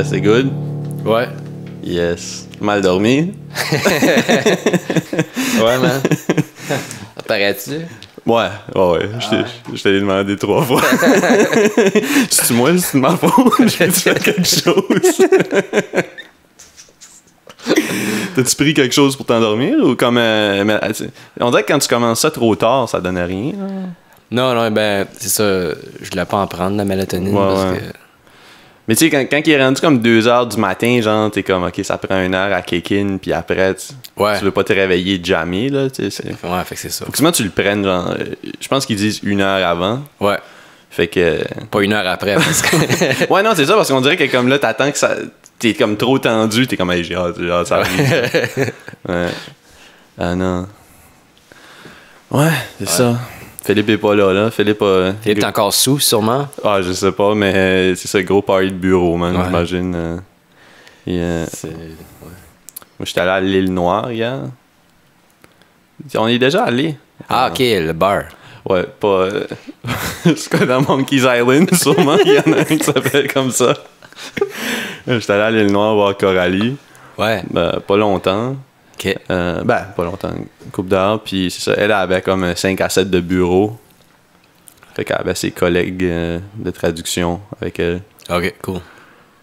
Yeah, c'est good? Ouais. Yes. Mal dormi? Ouais, man. Apparaît-tu? Ouais. Je t'ai demandé 3 fois. C'est-tu moi, c'est de ma faute? J'ai fait quelque chose? T'as-tu pris quelque chose pour t'endormir? Ou comme... on dirait que quand tu commences ça trop tard, ça donne rien. Non, ben, c'est ça. Je voulais pas en prendre, la mélatonine, parce que... Mais tu sais, quand il est rendu comme 2h du matin, genre, t'es comme, OK, ça prend 1 heure à kick-in, puis après, tu veux pas te réveiller jamais, là, tu sais. Ouais, fait que c'est ça. Faut que souvent tu le prennes, genre, je pense qu'ils disent 1 heure avant. Ouais. Fait que... Pas 1 heure après, parce que... Ouais, non, c'est ça, parce qu'on dirait que comme là, t'attends que ça... T'es comme trop tendu, t'es comme, hey, j'ai hâte, ça arrive. Ouais. Ah non. Ouais, c'est ça. Philippe est pas là. Philippe est encore sous, sûrement. Ah, je sais pas, mais c'est ça, gros party de bureau, man, j'imagine. Moi, j'étais allé à l'île Noire hier. On y est déjà allé. Ah, OK, le bar. Ouais, pas... c'est comme dans Monkey's Island, sûrement. Il y en a un qui s'appelle comme ça. J'étais allé à l'île Noire voir Coralie. Ouais. Pas longtemps. OK. Pas longtemps, une couple d'heures. Puis c'est ça, elle avait comme 5 à 7 de bureau. Fait qu'elle avait ses collègues de traduction avec elle. OK, cool.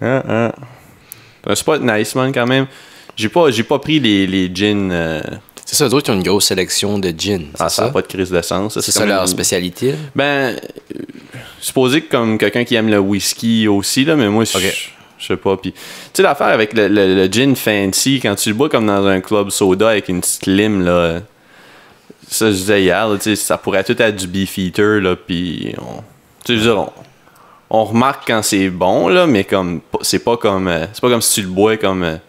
C'est un spot nice, man, quand même. J'ai pas pris les gins... C'est ça, d'autres qui ont une grosse sélection de gins. Ça n'a pas de crise de sens. C'est ça leur spécialité? Ben, supposé que comme quelqu'un qui aime le whisky aussi, là, mais moi, je sais pas. Puis, tu sais, l'affaire avec le gin fancy, quand tu le bois comme dans un club soda avec une petite lime, là, ça, je disais hier, là, ça pourrait tout être du Beefeater, là, puis on remarque quand c'est bon, là, mais comme c'est pas comme si tu le bois comme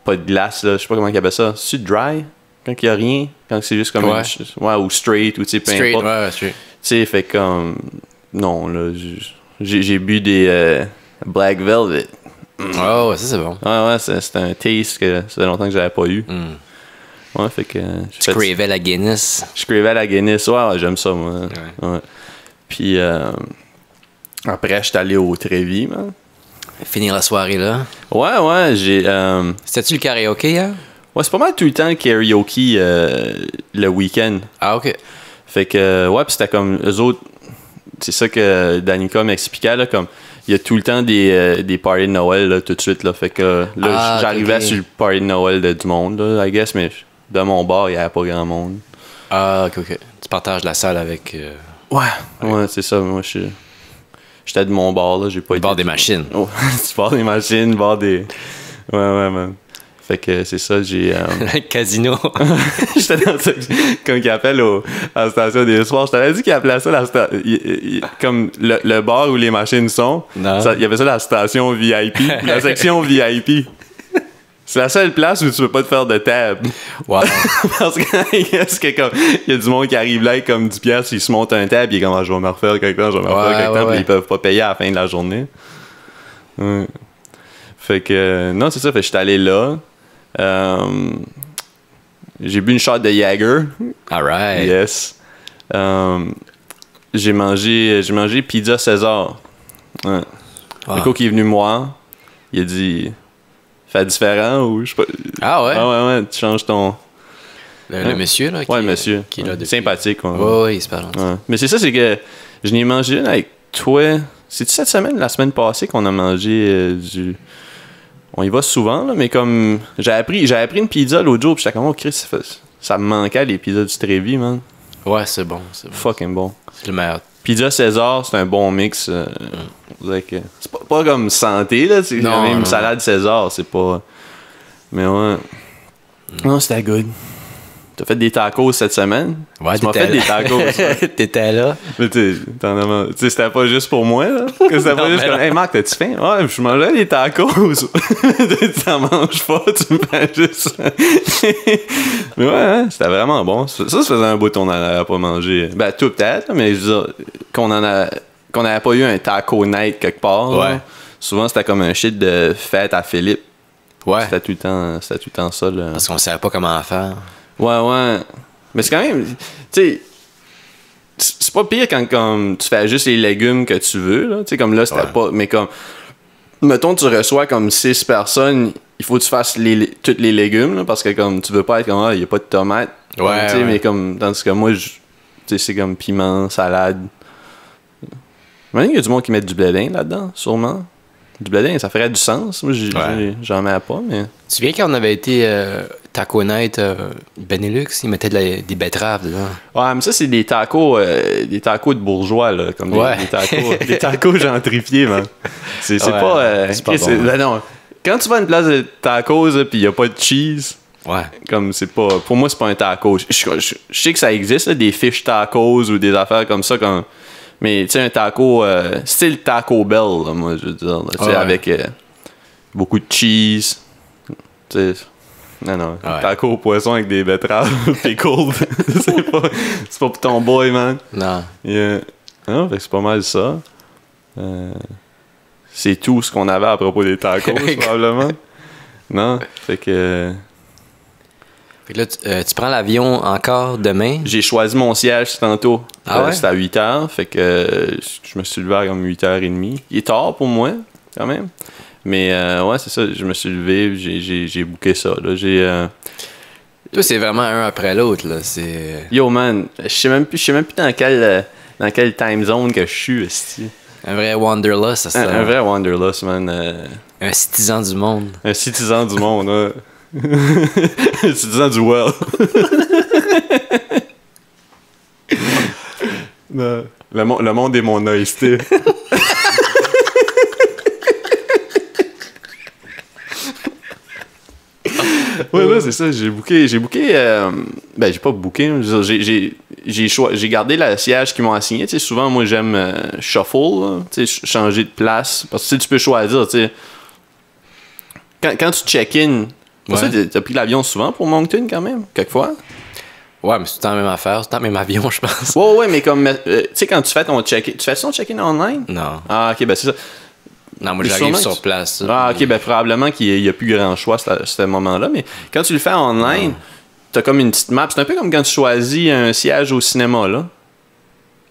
pas de glace, là, je sais pas comment ils appellent ça. C'est dry? Quand il y a rien? Quand c'est juste comme ou straight, ou tu sais, peu importe. Straight. Tu sais, fait comme... Non, là, j'ai bu des Black Velvet. Oh, ça c'est bon. Ouais, c'est un taste que ça fait longtemps que j'avais pas eu. Ouais, fait que... Tu cravais la Guinness? Je cravais la Guinness, ouais, j'aime ça, moi. Ouais. Puis, après, j'étais allé au Trévis, man. Finir la soirée là? Ouais, j'ai... C'était-tu le karaoké hier? Ouais, c'est pas mal tout le temps le karaoke le week-end. Ah, OK. Fait que, ouais, pis c'était comme eux autres, c'est ça que Danica m'expliquait, là, comme, il y a tout le temps des parties de Noël, là, tout de suite, là. Fait que, là, j'arrivais sur le party de Noël du monde, là, I guess, mais de mon bar, il y avait pas grand monde. Ah, OK. Tu partages la salle avec... Ouais, c'est ça, moi, j'étais de mon bar, là, j'ai pas été... Bar des machines. Oh, tu bar des machines, bar des... Ouais, man. Fait que c'est ça, j'ai... Casino. J'étais dans ça, comme qu'il appelle à la station des soirs. Je t'avais dit qu'il appelait ça comme le bar où les machines sont. Il y avait ça la station VIP, la section VIP. C'est la seule place où tu peux pas te faire de table. Wow. Parce que comme il y a du monde qui arrive là avec comme 10 piastres, ils se montent un table, il est comme je vais me refaire quelque temps, puis ils peuvent pas payer à la fin de la journée. Ouais. Fait que non, c'est ça, fait que j'étais allé là. J'ai bu une shot de Jagger. Alright. Yes. J'ai mangé pizza César. Ouais. Le gars qui est venu me voir, il a dit fais différent ou je sais pas. Ah ouais? Ouais, tu changes ton. Le monsieur, là? Ouais, monsieur. Qui est là depuis... Sympathique, ouais. Ouais, il se parle. Ouais. Mais c'est ça, c'est que je n'ai mangé une avec toi. C'est-tu cette semaine, la semaine passée, qu'on a mangé du. On y va souvent, là, mais comme. J'avais pris une pizza l'autre jour, puis j'étais comme, oh Chris, ça me manquait les pizzas du Trévis, man. Ouais, c'est bon. Fucking bon. C'est le meilleur. Pizza César, c'est un bon mix. C'est pas comme santé, là. C'est quand même une salade César, c'est pas. Mais ouais. Non, c'était good. T'as fait des tacos cette semaine? Ouais, tu m'as fait des tacos. T'étais là. Mais tu sais, c'était pas juste pour moi, là. C'était pas juste comme, hey Marc, t'as-tu faim? Ouais, je mangeais des tacos. Tu t'en manges pas, tu me fais juste. Mais ouais, hein, c'était vraiment bon. Ça faisait un bout qu'on n'avait pas mangé. Ben, tout peut-être, mais je veux dire, qu'on n'avait pas eu un taco night quelque part. Ouais. Là. Souvent, c'était comme un shit de fête à Philippe. Ouais. C'était tout le temps ça, là. Parce qu'on savait pas comment faire. Ouais. Mais c'est quand même... Tu sais, c'est pas pire quand comme tu fais juste les légumes que tu veux, là. Tu sais, comme là, c'était pas... Mais comme... mettons, tu reçois comme 6 personnes, il faut que tu fasses tous les légumes, là, parce que comme tu veux pas être comme, il n'y a pas de tomates. Ouais, tu sais, mais comme, tandis que moi, tu sais, c'est comme piment, salade. Il y a du monde qui met du blé d'Inde là-dedans, sûrement. Du blé d'Inde, ça ferait du sens. Moi, j'en mets pas, mais... Tu te souviens quand on avait été Taco Night Benelux, ils mettaient des betteraves dedans. Ouais, mais ça, c'est des tacos de bourgeois, là. Comme des tacos gentrifiés, man. C'est pas... c'est pas bon, ben non. Quand tu vas à une place de tacos, pis il y a pas de cheese... Ouais. Comme c'est pas... Pour moi, c'est pas un taco. Je sais que ça existe, là, des fish tacos ou des affaires comme ça, comme... Mais tu sais, un taco, style Taco Bell, là, moi, je veux dire. Là, avec beaucoup de cheese. Tu sais, non. Taco au poisson avec des betteraves pickled. c'est pas pour ton boy, man. Non. Non, fait que c'est pas mal ça. C'est tout ce qu'on avait à propos des tacos, probablement. Non, fait que... Fait que là, tu prends l'avion encore demain? J'ai choisi mon siège tantôt. C'était à 8h. Fait que je me suis levé à comme 8h30. Il est tard pour moi, quand même. Mais ouais, c'est ça. Je me suis levé, j'ai booké ça. Là. Toi, c'est vraiment un après l'autre. Là. Yo, man, je sais même plus dans quelle time zone que je suis. Esti. Un vrai Wanderlust, ça. Un vrai Wanderlust, man. Un citizen du monde. Un citizen du monde, ouais. Un citizen du world. Le monde est mon naïveté. Ouais, là, c'est ça. J'ai booké. Ben, j'ai pas booké. J'ai gardé le siège qu'ils m'ont assigné. Tu sais, souvent, moi, j'aime shuffle. Tu sais, changer de place. Parce que tu peux choisir. Tu sais. Quand tu check-in, t'as pris l'avion souvent pour Moncton, quand même, quelquefois. Ouais, mais c'est tout le temps la même affaire. C'est tout le temps le même avion, je pense. Ouais, mais comme, tu sais, quand tu fais ton check-in, tu fais ton check-in online? Non. Ah, ok, ben c'est ça. Non, moi, j'arrive sur place. Ah, ok, ben probablement qu'il n'y a plus grand choix à ce moment-là. Mais quand tu le fais online, t'as comme une petite map. C'est un peu comme quand tu choisis un siège au cinéma, là.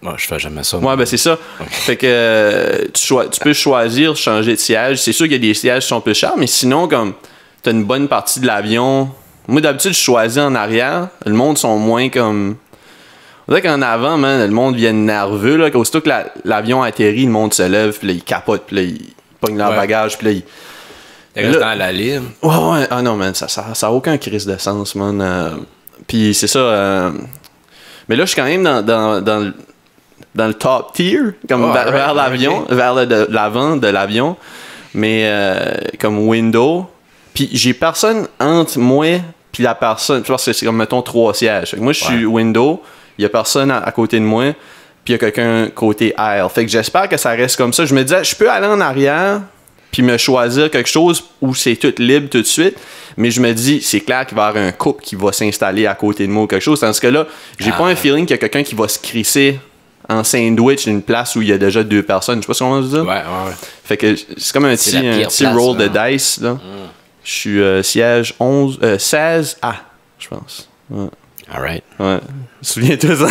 Moi, je fais jamais ça. Ouais, ben c'est ça. Okay. Fait que tu peux choisir, changer de siège. C'est sûr qu'il y a des sièges qui sont plus chers, mais sinon, comme t'as une bonne partie de l'avion. Moi, d'habitude, je choisis en arrière. Le monde sont moins comme... On dirait qu'en avant, man, le monde vient nerveux. Là, aussitôt que l'avion atterrit, le monde se lève, puis là, il capote, puis là, il pogne leur bagage, puis là, il reste dans la libre. Ouais. Ah non, man, ça a aucun crise de sens, man. Puis c'est ça... Mais là, je suis quand même dans le top tier, comme vers l'avion, vers l'avant de l'avion. Mais comme window... Puis j'ai personne entre moi puis la personne, parce que c'est comme, mettons, 3 sièges. Moi, je suis window, il y a personne à côté de moi, puis il y a quelqu'un côté aisle. Fait que j'espère que ça reste comme ça. Je me disais, je peux aller en arrière puis me choisir quelque chose où c'est tout libre tout de suite, mais je me dis, c'est clair qu'il va y avoir un couple qui va s'installer à côté de moi ou quelque chose. Tandis que là, j'ai pas un feeling qu'il y a quelqu'un qui va se crisser en sandwich d'une place où il y a déjà 2 personnes. Je sais pas si on va se dire. Ouais. Fait que c'est comme un petit roll de dice, là. Je suis siège 16A, je pense. Ouais. Alright. Ouais. Souviens-toi ça.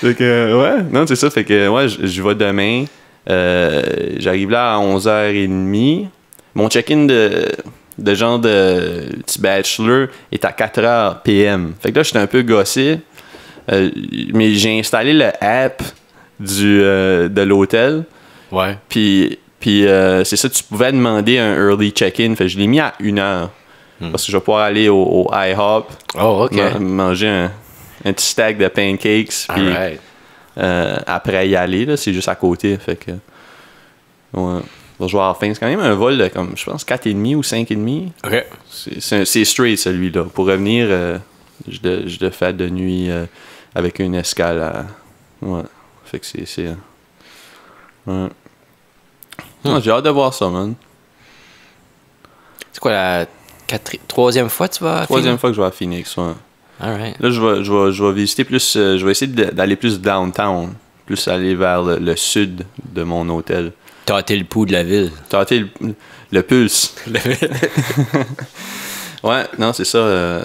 Fait que, ouais. Non, c'est ça. Fait que, ouais, je vais demain. J'arrive là à 11h30. Mon check-in de genre de petit bachelor est à 4h PM. Fait que là, j'étais un peu gossé. Mais j'ai installé le app de l'hôtel. Ouais. Puis c'est ça, tu pouvais demander un early check-in. Fait que je l'ai mis à 1h. Parce que je vais pouvoir aller au IHOP. Oh, OK. Manger un petit stack de pancakes. Puis après y aller, là, c'est juste à côté. Fait que. Ouais. Je vais avoir faim. C'est quand même un vol de, comme, je pense, 4,5 ou 5,5. OK. C'est straight, celui-là. Pour revenir, je le fais de nuit avec une escale. Ouais. Fait que c'est ouais. J'ai hâte de voir ça, man. C'est quoi la 3e fois que tu vas à Phoenix? 3e fois que je vais à Phoenix, ouais. Alright. Là, je vais visiter plus... je vais essayer d'aller plus downtown. Plus aller vers le sud de mon hôtel. Tâter le pouls de la ville. Tâter le pulse. Ouais, non, c'est ça.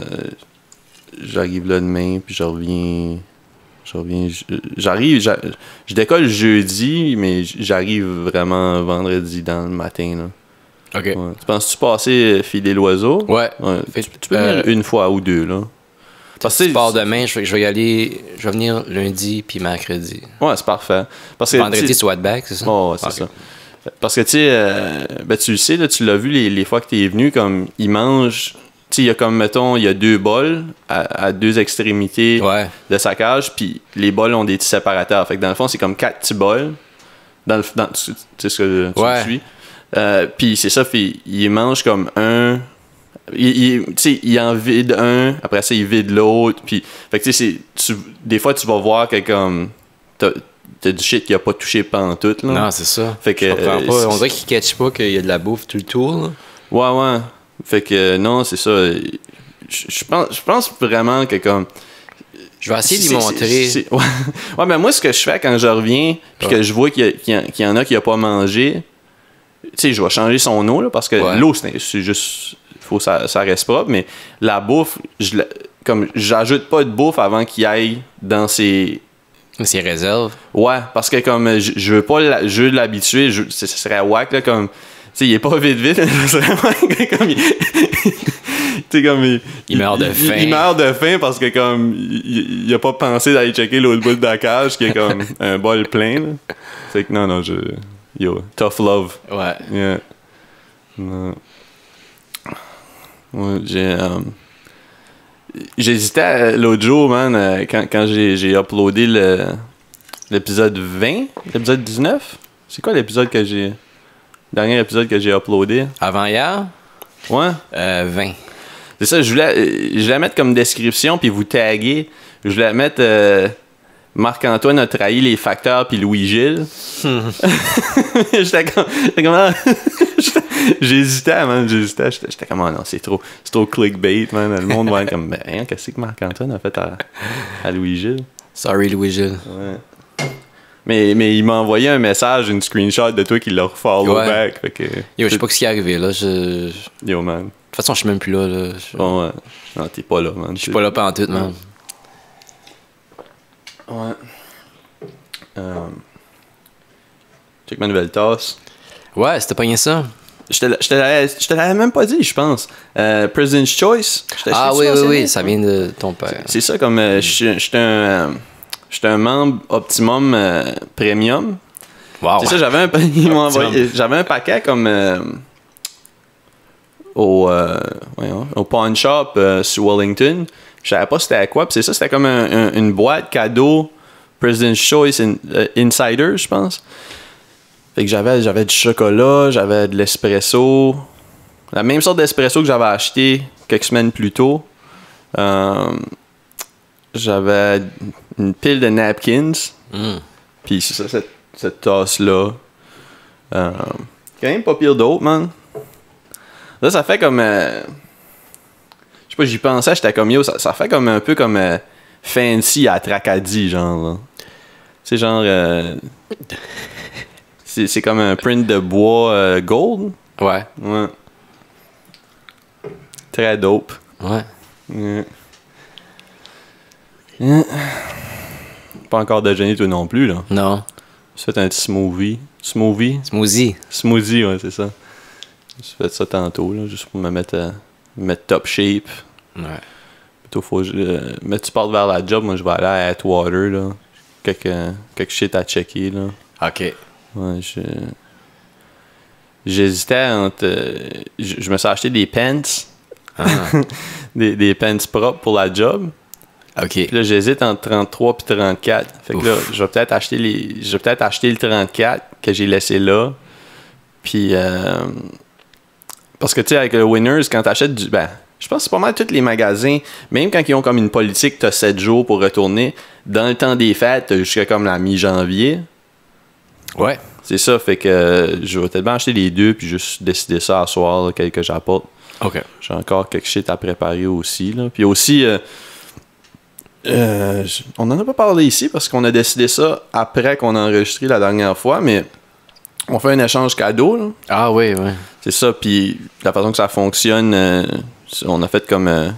J'arrive là demain, puis je reviens Je décolle jeudi, mais j'arrive vraiment vendredi dans le matin, là. OK. Ouais. Tu penses-tu passer filer l'oiseau? Ouais. Tu peux venir une fois ou deux, là. Parce que tu pars demain, je vais y aller. Je vais venir lundi puis mercredi. Ouais, c'est parfait. Parce que, vendredi, tu vas être back, c'est ça? Oh, ouais, c'est ça. Parce que, tu sais, tu le sais, là, tu l'as vu les fois que tu es venu, comme, ils mangent. Tu sais, il y a comme, mettons, il y a 2 bols à 2 extrémités de sa cage, puis les bols ont des petits séparateurs. Fait que dans le fond, c'est comme 4 petits bols. Tu sais ce que tu me suis. Puis c'est ça, il mange comme un. Il en vide un, après ça, il vide l'autre. Puis, fait que tu sais, des fois, tu vas voir que comme. T'as du shit qui a pas touché pantoute, là. Non, c'est ça. Fait que, je comprends pas. On dirait qu'il catch pas qu'il y a de la bouffe tout le tour, là. Ouais. Fait que non, c'est ça. Je pense vraiment que comme. Je vais essayer d'y montrer. Ouais, mais moi, ce que je fais quand je reviens, puis que je vois qu'il y en a qui n'ont pas mangé, tu sais, je vais changer son eau, là, parce que l'eau, c'est juste. Faut que ça reste propre, mais la bouffe, comme j'ajoute pas de bouffe avant qu'il aille dans ses réserves. Ouais, parce que comme je veux pas je veux l'habituer, ce serait whack, là, comme. Tu sais, il est pas vite, ce serait whack, comme. Tu sais, comme il meurt de faim. Il meurt de faim parce que comme il a pas pensé d'aller checker l'autre bout de la cage qui est comme un bol plein, là. Fait que non, yo, tough love. Ouais. Yeah. Non. Ouais, j'hésitais l'autre jour, man, quand j'ai uploadé l'épisode 20, l'épisode 19. C'est quoi l'épisode que j'ai. Dernier épisode que j'ai uploadé? Avant hier? Ouais. 20. C'est ça, je voulais mettre comme description puis vous taguer. Je voulais mettre Marc-Antoine a trahi les facteurs puis Louis-Gilles. J'étais comme j'hésitais, man. J'étais comme, oh non, c'est trop clickbait, man. Le monde va être comme, ben, rien, qu'est-ce que Marc-Antoine a fait à Louis-Gilles? Sorry, Louis-Gilles. Ouais. Mais il m'a envoyé un message, une screenshot de toi qui l'a follow back. Fait que, yo, je sais pas ce qui est arrivé, là. Yo, man. De toute façon, je suis même plus là. Bon, ouais. Non, t'es pas là, man. Je suis pas là pendant tout, man. Ouais. Check ma nouvelle tasse. Ouais, c'était pas rien ça. Je te l'avais même pas dit, je pense. President's Choice. Ah oui, ça vient de ton père. C'est ça, comme j'étais un membre Optimum Premium. Wow. C'est ça, j'avais un paquet comme au pawn shop sur Wellington. Je savais pas c'était quoi. Puis c'est ça, c'était comme une boîte cadeau President's Choice Insider, je pense. Fait que j'avais du chocolat, j'avais de l'espresso. La même sorte d'espresso que j'avais acheté quelques semaines plus tôt. J'avais une pile de napkins. Puis c'est ça, cette tasse-là. Quand même pas pire d'autre, man. Là, ça fait comme... je sais pas, j'y pensais, j'étais comme yo, ça fait comme un peu comme fancy à Tracadie, genre. Tu sais, genre... c'est comme un print de bois gold. Ouais. Très dope. Ouais. Pas encore déjeuner, toi non plus, là. Non. J'ai fait un petit smoothie. Smoothie, ouais, c'est ça. J'ai fait ça tantôt, là, juste pour me mettre top shape. Ouais. Plutôt, mais tu pars vers la job, moi je vais aller à Atwater, là. Quelques shit à checker, là. OK. Ouais, j'hésitais entre... je me suis acheté des pants. des pants propres pour la job. OK. Puis là, j'hésite entre 33 et 34. Fait que là, je vais peut-être acheter le 34 que j'ai laissé là. Puis... parce que, tu sais, avec le Winners, quand t'achètes du... Ben, je pense que c'est pas mal tous les magasins, même quand ils ont comme une politique, t'as 7 jours pour retourner. Dans le temps des fêtes, t'as jusqu'à comme la mi-janvier. Ouais. C'est ça, fait que je vais peut-être bien acheter les deux, puis juste décider ça à soir, là, que j'apporte. OK. J'ai encore quelque shit à préparer aussi, là. Puis aussi, on en a pas parlé ici, parce qu'on a décidé ça après qu'on a enregistré la dernière fois, mais on fait un échange cadeau, là. Ah oui. C'est ça, puis la façon que ça fonctionne, on a fait comme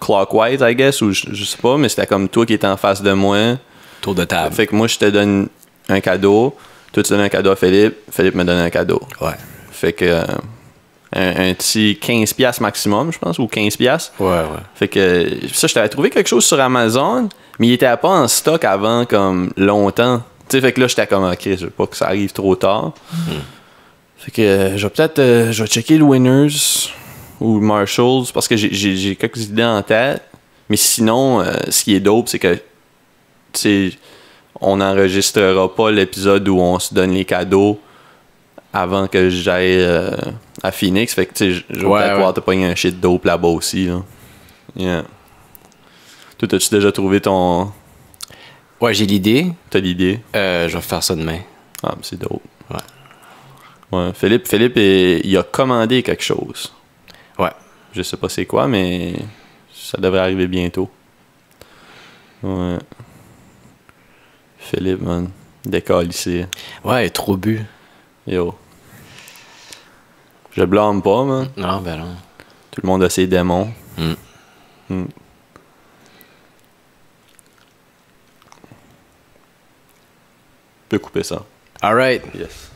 clockwise, I guess, ou je sais pas, mais c'était comme toi qui étais en face de moi. Tour de table. Fait que moi, je te donne un cadeau. Toi, tu donnes un cadeau à Philippe. Philippe me donne un cadeau. Ouais. Fait que un petit 15$ maximum, je pense, ou 15$. Ouais. Fait que ça, je t'avais trouvé quelque chose sur Amazon, mais il était pas en stock avant comme longtemps. Tu sais, fait que là, j'étais comme, ok, je veux pas que ça arrive trop tard. Fait que je vais peut-être je vais checker le Winners ou le Marshalls parce que j'ai quelques idées en tête. Mais sinon, ce qui est dope, c'est que tu sais, on n'enregistrera pas l'épisode où on se donne les cadeaux avant que j'aille à Phoenix. Fait que tu sais, je vais peut-être pouvoir te pogner un shit dope là-bas aussi. Là. Yeah. Toi, as-tu déjà trouvé ton. Ouais, j'ai l'idée. T'as l'idée? Je vais faire ça demain. Ah, c'est dope. Ouais. Ouais. Philippe, il a commandé quelque chose. Ouais. Je sais pas c'est quoi, mais ça devrait arriver bientôt. Ouais. Philippe, man. Décalissé. Ouais, trop bu. Yo. Je blâme pas, man. Non, ben non. Tout le monde a ses démons. Je peux couper ça. All right. Yes.